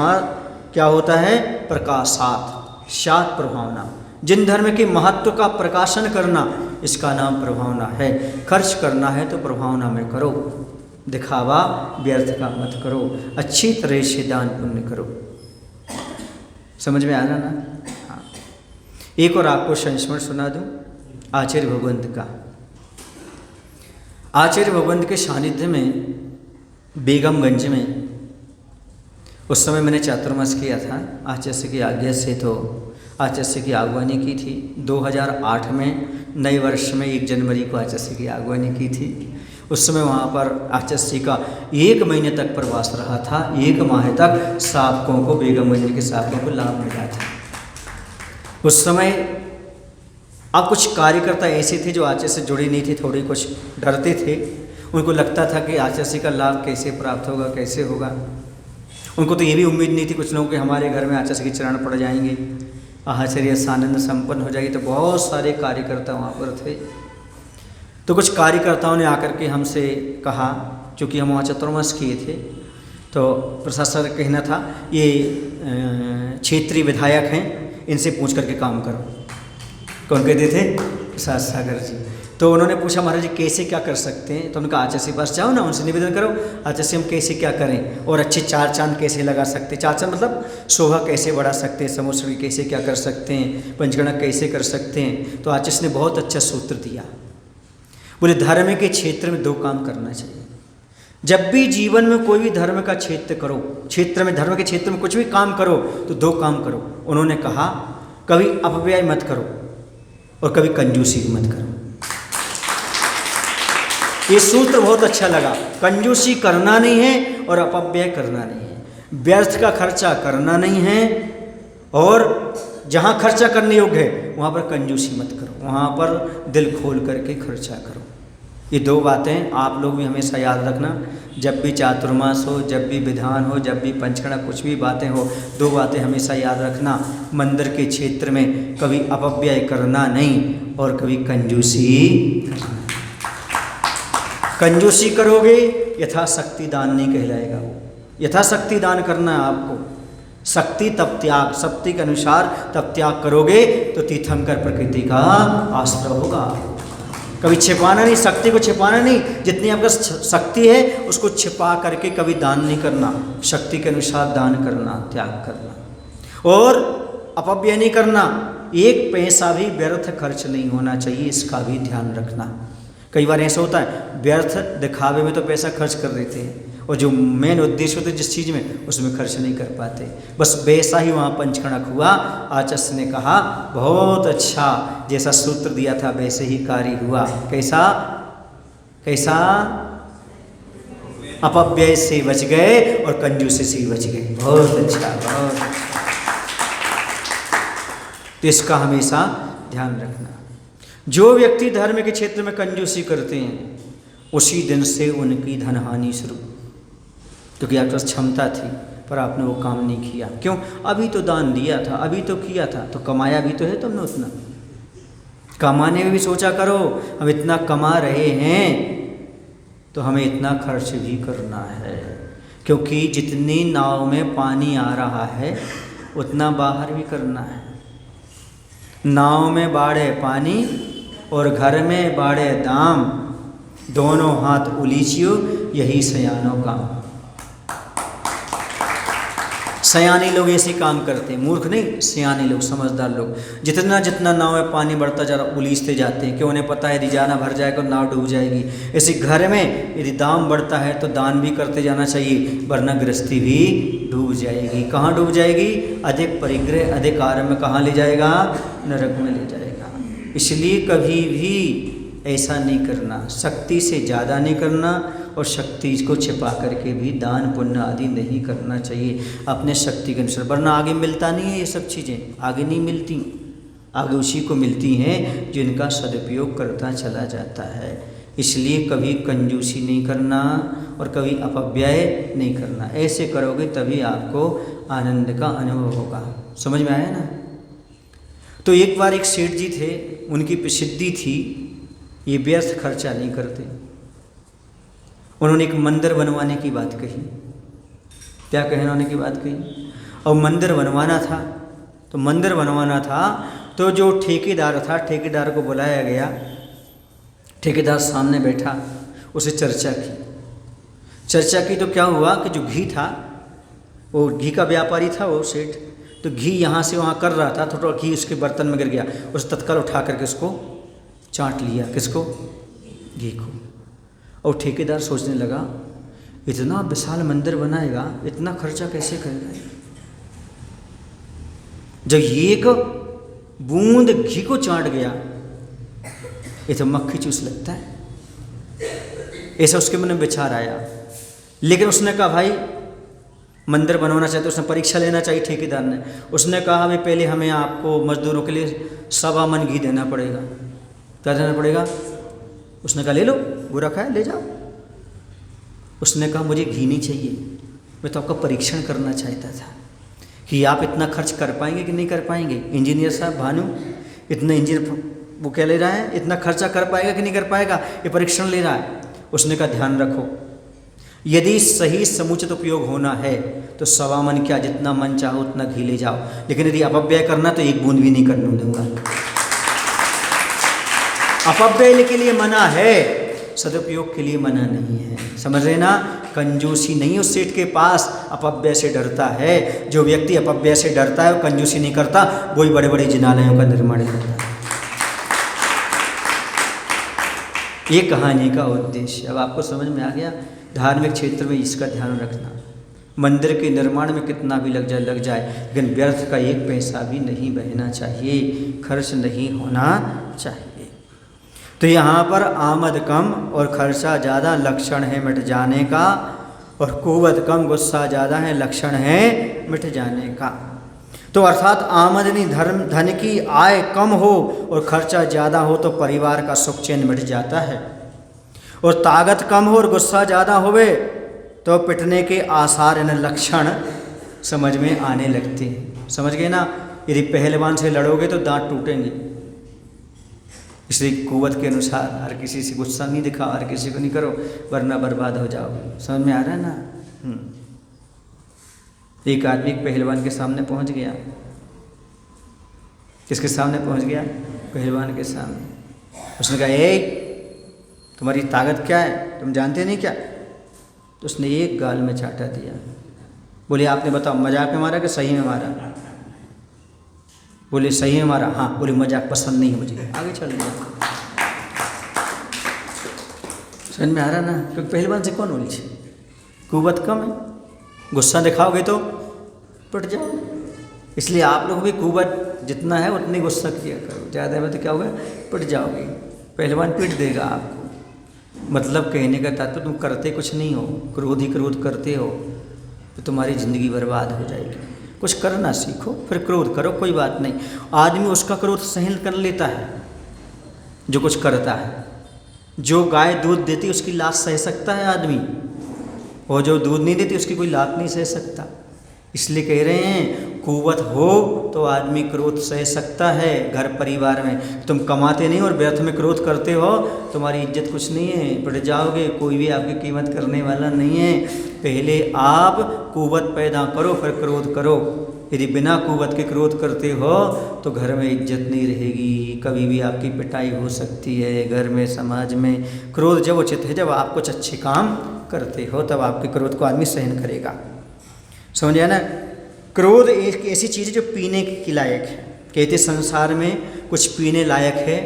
क्या होता है? प्रकाशात, सात प्रभावना। जिन धर्म के महत्व का प्रकाशन करना, इसका नाम प्रभावना है। खर्च करना है तो प्रभावना में करो, दिखावा व्यर्थ का मत करो, अच्छी तरह से दान पुण्य करो। समझ में आना ना? हाँ। एक और आपको संस्मरण सुना दूं आचार्य भगवंत का। आचार्य भगवंत के सानिध्य में बेगमगंज में उस समय मैंने चातुर्मास किया था आचार्य की आज्ञा से। तो आचार्य की आगवानी की थी 2008 में, नए वर्ष में 1 जनवरी को आचार्य की आगवानी की थी। उस समय वहाँ पर आचार्य का 1 महीने तक प्रवास रहा था। 1 माह तक साधकों को, बेगमगंज के साधकों को लाभ मिला था। उस समय अब कुछ कार्यकर्ता ऐसे थे जो आचार्य से जुड़े नहीं थे, थोड़े कुछ डरते थे। उनको लगता था कि आचार्य का लाभ कैसे प्राप्त होगा, कैसे होगा। उनको तो ये भी उम्मीद नहीं थी कुछ लोगों के हमारे घर में आचार्य के चरण पड़ जाएंगे, आचार्य सानंद संपन्न हो जाएगी। तो बहुत सारे कार्यकर्ता वहाँ पर थे। तो कुछ कार्यकर्ताओं ने आकर के हमसे कहा, चूँकि हम वहाँ चातुर्मास किए थे, तो प्रशासन का कहना था ये क्षेत्रीय विधायक हैं, इनसे पूछ करके काम करो। कौन कहते थे? प्रसाद सागर जी। तो उन्होंने पूछा महाराज जी कैसे क्या कर सकते हैं? तो उनका आचार्य के पास जाओ ना, उनसे निवेदन करो आचार्य से हम कैसे क्या करें और अच्छे 4 चांद कैसे लगा सकते हैं। 4 चांद मतलब शोभा कैसे बढ़ा सकते हैं, समुद्र कैसे क्या कर सकते हैं, पंचगणक कैसे कर सकते हैं। तो आचार्य ने बहुत अच्छा सूत्र दिया। बोले धर्म के क्षेत्र में 2 काम करना चाहिए। जब भी जीवन में कोई भी धर्म का क्षेत्र करो, क्षेत्र में, धर्म के क्षेत्र में कुछ भी काम करो तो 2 काम करो। उन्होंने कहा कभी अपव्यय मत करो और कभी कंजूसी मत करो। ये सूत्र बहुत अच्छा लगा। कंजूसी करना नहीं है और अपव्यय करना नहीं है, व्यर्थ का खर्चा करना नहीं है, और जहाँ खर्चा करने योग्य है वहाँ पर कंजूसी मत करो, वहाँ पर दिल खोल करके खर्चा करो। ये 2 बातें आप लोग भी हमेशा याद रखना। जब भी चातुर्मास हो, जब भी विधान हो, जब भी पंचगणक कुछ भी बातें हो, 2 बातें हमेशा याद रखना। मंदिर के क्षेत्र में कभी अपव्यय करना नहीं और कभी कंजूसी करना। कंजूसी करोगे यथाशक्ति दान नहीं कहलाएगा। वो यथाशक्ति दान करना है आपको। शक्ति तब त्याग, शक्ति के अनुसार तब त्याग करोगे तो तीर्थंकर प्रकृति का आश्रय होगा। कभी छिपाना नहीं, शक्ति को छिपाना नहीं। जितनी आपका शक्ति है उसको छिपा करके कभी दान नहीं करना। शक्ति के अनुसार दान करना, त्याग करना, और अपव्यय नहीं करना। 1 पैसा भी व्यर्थ खर्च नहीं होना चाहिए, इसका भी ध्यान रखना। कई बार ऐसा होता है व्यर्थ दिखावे में तो पैसा खर्च कर देते हैं, और जो मेन उद्देश्य होता है जिस चीज़ में, उसमें खर्च नहीं कर पाते। बस वैसा ही वहाँ पंचगणक हुआ। आचार्य ने कहा बहुत अच्छा, जैसा सूत्र दिया था वैसे ही कार्य हुआ। कैसा कैसा? अपव्यय से बच गए और कंजूसी से बच गए। बहुत अच्छा, बहुत अच्छा। तो इसका हमेशा ध्यान रखना। जो व्यक्ति धर्म के क्षेत्र में कंजूसी करते हैं उसी दिन से उनकी धन हानि शुरू, क्योंकि आपके पास क्षमता थी पर आपने वो काम नहीं किया। क्यों? अभी तो दान दिया था, अभी तो किया था, तो कमाया भी तो है तुमने उतना। कमाने में भी सोचा करो, हम इतना कमा रहे हैं तो हमें इतना खर्च भी करना है, क्योंकि जितनी नाव में पानी आ रहा है उतना बाहर भी करना है। नाव में बाढ़े पानी और घर में बाढ़े दाम, दोनों हाथ उलीचियो यही सयानों काम। सयाने लोग ऐसे काम करते हैं, मूर्ख नहीं, सयाने लोग, समझदार लोग। जितना जितना नाव में पानी बढ़ता जा रहा उलीचते जाते हैं, क्यों? उन्हें पता है यदि जाना भर जाएगा तो नाव डूब जाएगी। ऐसे घर में यदि दाम बढ़ता है तो दान भी करते जाना चाहिए, वरना गृहस्थी भी डूब जाएगी। कहाँ डूब जाएगी? अधिक परिग्रह, अधिक आरम्भ कहाँ ले जाएगा? नरक में ले जाएगा। इसलिए कभी भी ऐसा नहीं करना, शक्ति से ज़्यादा नहीं करना, और शक्ति को छिपा करके भी दान पुण्य आदि नहीं करना चाहिए अपने शक्ति के अनुसार, वरना आगे मिलता नहीं है। ये सब चीज़ें आगे नहीं मिलती, आगे उसी को मिलती हैं जिनका सदुपयोग करता चला जाता है। इसलिए कभी कंजूसी नहीं करना और कभी अपव्यय नहीं करना। ऐसे करोगे तभी आपको आनंद का अनुभव होगा। समझ में आया ना? तो एक बार एक सेठ जी थे, उनकी प्रसिद्धि थी ये व्यर्थ खर्चा नहीं करते। उन्होंने एक मंदिर बनवाने की बात कही। क्या कहने की बात कही? और मंदिर बनवाना था, तो मंदिर बनवाना था तो जो ठेकेदार था, ठेकेदार को बुलाया गया। ठेकेदार सामने बैठा, उसे चर्चा की तो क्या हुआ कि जो घी था, वो घी का व्यापारी था वो सेठ, तो घी यहाँ से वहाँ कर रहा था, थोड़ा घी उसके बर्तन में गिर गया। उस तत्काल उठा करके उसको चाट लिया। किसको? घी को। और ठेकेदार सोचने लगा इतना विशाल मंदिर बनाएगा, इतना खर्चा कैसे करेगा? जब एक बूंद घी को चाट गया ये तो मक्खी चूस लगता है, ऐसा उसके मन में विचार आया। लेकिन उसने कहा भाई मंदिर बनवाना चाहते, उसने परीक्षा लेना चाहिए ठेकेदार ने। उसने कहा भाई पहले हमें आपको मजदूरों के लिए 1.25 मन घी देना पड़ेगा। क्या देना पड़ेगा? उसने कहा ले लो, वो रखा है ले जाओ। उसने कहा मुझे घी नहीं चाहिए, मैं तो आपका परीक्षण करना चाहता था कि आप इतना खर्च कर पाएंगे कि नहीं कर पाएंगे। इंजीनियर साहब भानु इतना इंजीनियर वो क्या ले रहा है, इतना खर्चा कर पाएगा कि नहीं कर पाएगा, ये परीक्षण ले रहा है। उसने कहा ध्यान रखो, यदि सही समुचित उपयोग होना है तो 1.25 मन क्या, जितना मन चाहो उतना घी ले जाओ, लेकिन यदि अपव्यय करना तो 1 बूंद भी नहीं करने दूंगा। अपव्यय के लिए मना है, सदुपयोग के लिए मना नहीं है। समझ रहे ना? कंजूसी नहीं उस सेठ के पास, अपव्यय से डरता है। जो व्यक्ति अपव्यय से डरता है वो कंजूसी नहीं करता, वही बड़े बड़े जिनालयों का निर्माण करता है। ये कहानी का उद्देश्य अब आपको समझ में आ गया। धार्मिक क्षेत्र में इसका ध्यान रखना, मंदिर के निर्माण में कितना भी लग जाए, लेकिन व्यर्थ का 1 पैसा भी नहीं बहना चाहिए, खर्च नहीं होना चाहिए। तो यहाँ पर आमद कम और खर्चा ज़्यादा लक्षण है मिट जाने का, और कुवत कम गुस्सा ज़्यादा है लक्षण है मिट जाने का। तो अर्थात आमदनी धन की आय कम हो और खर्चा ज़्यादा हो तो परिवार का सुख चैन मिट जाता है, और ताकत कम हो और गुस्सा ज़्यादा होवे तो पिटने के आसार यानी लक्षण समझ में आने लगते हैं। समझ गए ना? यदि पहलवान से लड़ोगे तो दांत टूटेंगे, इसलिए कुवत के अनुसार हर किसी से गुस्सा नहीं दिखाओ, हर किसी को नहीं करो, वरना बर्बाद हो जाओगे। समझ में आ रहा है ना? एक आदमी पहलवान के सामने पहुंच गया। किसके सामने पहुंच गया? पहलवान के सामने। उसने कहा ए तुम्हारी ताकत क्या है, तुम जानते नहीं क्या? तो उसने एक गाल में चाटा दिया। बोले आपने बताओ मजाक में मारा कि सही में मारा? बोले सही में मारा। हाँ। बोले मजाक पसंद नहीं है मुझे, आगे चल गया। समझ में आ रहा ना? क्योंकि पहलवान से कौन उलझे, कुवत कम है, गुस्सा दिखाओगे तो पिट जाओ। इसलिए आप लोग भी कुवत जितना है उतनी गुस्सा किया करो, ज़्यादा में तो क्या होगा, पिट जाओगे। पहलवान पीट देगा आपको। मतलब कहने का तात्पर्य तुम करते कुछ नहीं हो, क्रोध ही क्रोध करते हो तो तुम्हारी ज़िंदगी बर्बाद हो जाएगी। कुछ करना सीखो फिर क्रोध करो, कोई बात नहीं। आदमी उसका क्रोध सहन कर लेता है जो कुछ करता है। जो गाय दूध देती उसकी लात सह सकता है आदमी, और जो दूध नहीं देती उसकी कोई लात नहीं सह सकता। इसलिए कह रहे हैं कुवत हो तो आदमी क्रोध सह सकता है घर परिवार में। तुम कमाते नहीं और व्यर्थ में क्रोध करते हो, तुम्हारी इज्जत कुछ नहीं है, पिट जाओगे, कोई भी आपकी कीमत करने वाला नहीं है। पहले आप कुवत पैदा करो फिर क्रोध करो। यदि बिना कुवत के क्रोध करते हो तो घर में इज्जत नहीं रहेगी, कभी भी आपकी पिटाई हो सकती है। घर में समाज में क्रोध जब उचित है, जब आप कुछ अच्छे काम करते हो तब आपके क्रोध को आदमी सहन करेगा। समझिए ना? क्रोध एक ऐसी चीज़ है जो पीने की लायक है। कहते संसार में कुछ पीने लायक है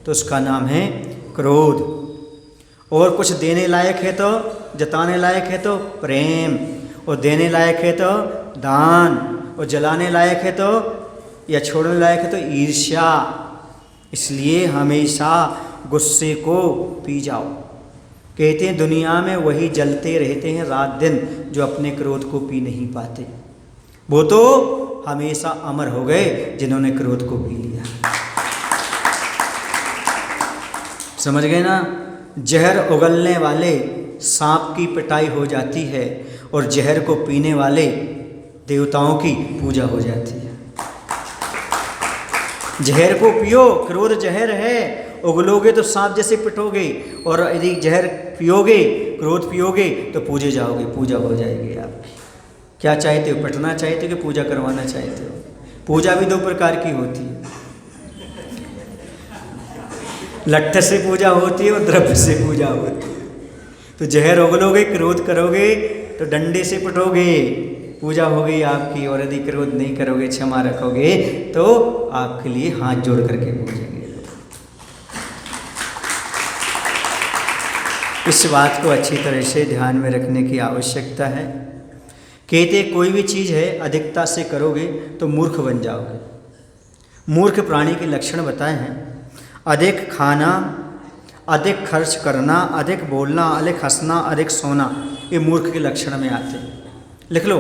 तो उसका नाम है क्रोध, और कुछ देने लायक है तो, जताने लायक है तो प्रेम, और देने लायक है तो दान, और जलाने लायक है तो या छोड़ने लायक है तो ईर्ष्या। इसलिए हमेशा गुस्से को पी जाओ। कहते हैं दुनिया में वही जलते रहते हैं रात दिन जो अपने क्रोध को पी नहीं पाते। वो तो हमेशा अमर हो गए जिन्होंने क्रोध को पी लिया। समझ गए ना? जहर उगलने वाले सांप की पिटाई हो जाती है और जहर को पीने वाले देवताओं की पूजा हो जाती है। जहर को पियो, क्रोध जहर है, उगलोगे तो सांप जैसे पिटोगे, और यदि जहर पियोगे, क्रोध पियोगे तो पूजे जाओगे, पूजा हो जाएगी आपकी। क्या चाहते हो, पिटना चाहते हो कि पूजा करवाना चाहते हो? पूजा भी 2 प्रकार की होती है, लट्ठ से पूजा होती है और द्रव्य से पूजा होती है। तो जहर उगलोगे, क्रोध करोगे तो डंडे से पिटोगे, पूजा हो गई आपकी। और यदि क्रोध नहीं करोगे, क्षमा रखोगे तो आपके लिए हाथ जोड़ करके पूजेंगे। इस बात को अच्छी तरह से ध्यान में रखने की आवश्यकता है। कहते कोई भी चीज़ है अधिकता से करोगे तो मूर्ख बन जाओगे। मूर्ख प्राणी के लक्षण बताए हैं, अधिक खाना, अधिक खर्च करना, अधिक बोलना, अधिक हंसना, अधिक सोना, ये मूर्ख के लक्षण में आते हैं। लिख लो,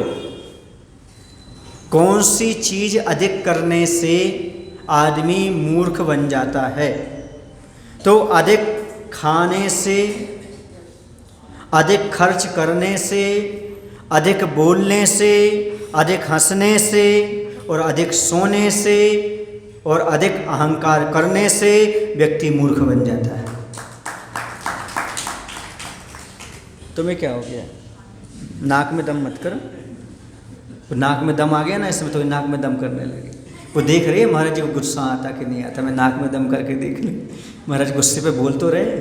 कौन सी चीज़ अधिक करने से आदमी मूर्ख बन जाता है? तो अधिक खाने से, अधिक खर्च करने से, अधिक बोलने से, अधिक हंसने से और अधिक सोने से और अधिक अहंकार करने से व्यक्ति मूर्ख बन जाता है। तुम्हें क्या हो गया? नाक में दम मत करो। वो नाक में दम आ गया ना, इसमें तो नाक में दम करने लगे। वो देख रही है महाराज जी को गुस्सा आता कि नहीं आता, मैं नाक में दम करके देख लूँ। महाराज गुस्से पे बोल तो रहे,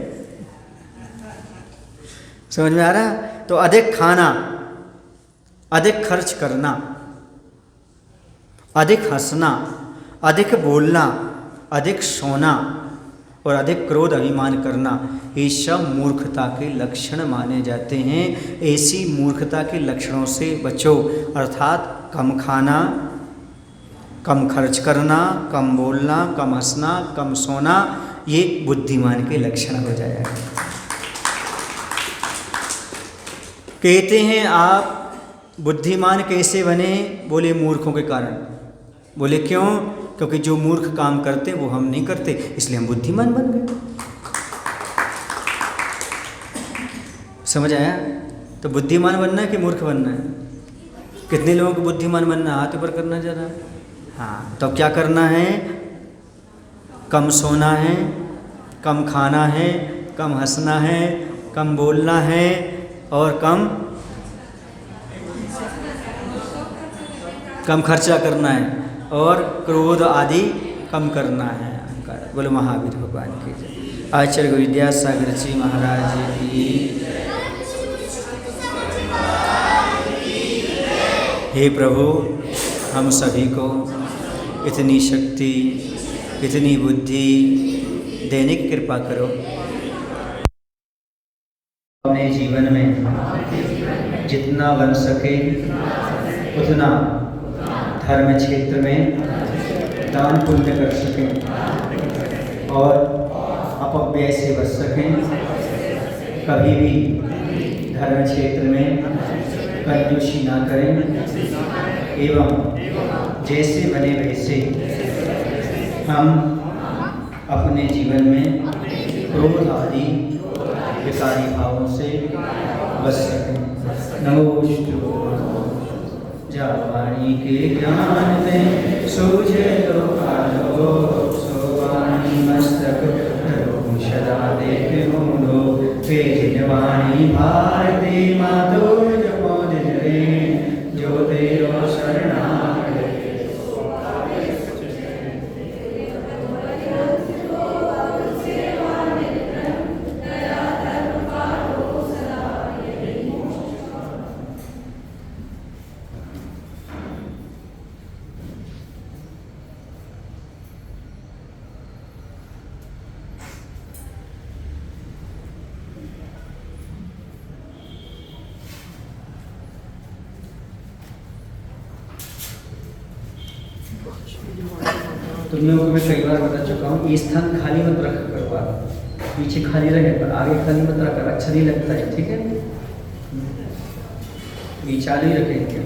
समझ में आ रहा? तो अधिक खाना, अधिक खर्च करना, अधिक हंसना, अधिक बोलना, अधिक सोना और अधिक क्रोध अभिमान करना, ये सब मूर्खता के लक्षण माने जाते हैं। ऐसी मूर्खता के लक्षणों से बचो, अर्थात कम खाना, कम खर्च करना, कम बोलना, कम हंसना, कम सोना, ये बुद्धिमान के लक्षण हो जाएगा। कहते हैं आप बुद्धिमान कैसे बने? बोले मूर्खों के कारण। बोले क्यों? क्योंकि जो मूर्ख काम करते वो हम नहीं करते, इसलिए हम बुद्धिमान बन गए। समझ आया? तो बुद्धिमान बनना है कि मूर्ख बनना है? कितने लोगों को बुद्धिमान बनना? हाथ ऊपर करना जरा। हाँ, तो क्या करना है? कम सोना है, कम खाना है, कम हंसना है, कम बोलना है और कम खर्चा करना है और क्रोध आदि कम करना है। बोलो महावीर भगवान की जय। आचार्य विद्यासागर जी महाराज की। हे प्रभु, हम सभी को इतनी शक्ति, इतनी बुद्धि देने की कृपा करो। अपने जीवन में जितना बन सके उतना धर्म क्षेत्र में दान पुण्य कर सकें और अपव्यय से बच सकें। कभी भी धर्म क्षेत्र में कंजूसी ना करें एवं जैसे बने वैसे हम अपने जीवन में क्रोध आदि विकारी भावों से बच सकें। नमोस्तु वाणी के ज्ञान में सूझे तो कालो, सोवाणी मस्तक धरो सदा देख मुंडो, तेज वाणी भारती मातो जपो जय, जो तेरो शरणा तुम लोगों को मैं कई बार बता चुका हूँ, ये स्थान खाली मत रखा करो। आप पीछे खाली रहे पर आगे खाली मत रखा, अच्छा नहीं लगता है। ठीक है, ये चालू ही रखेंगे।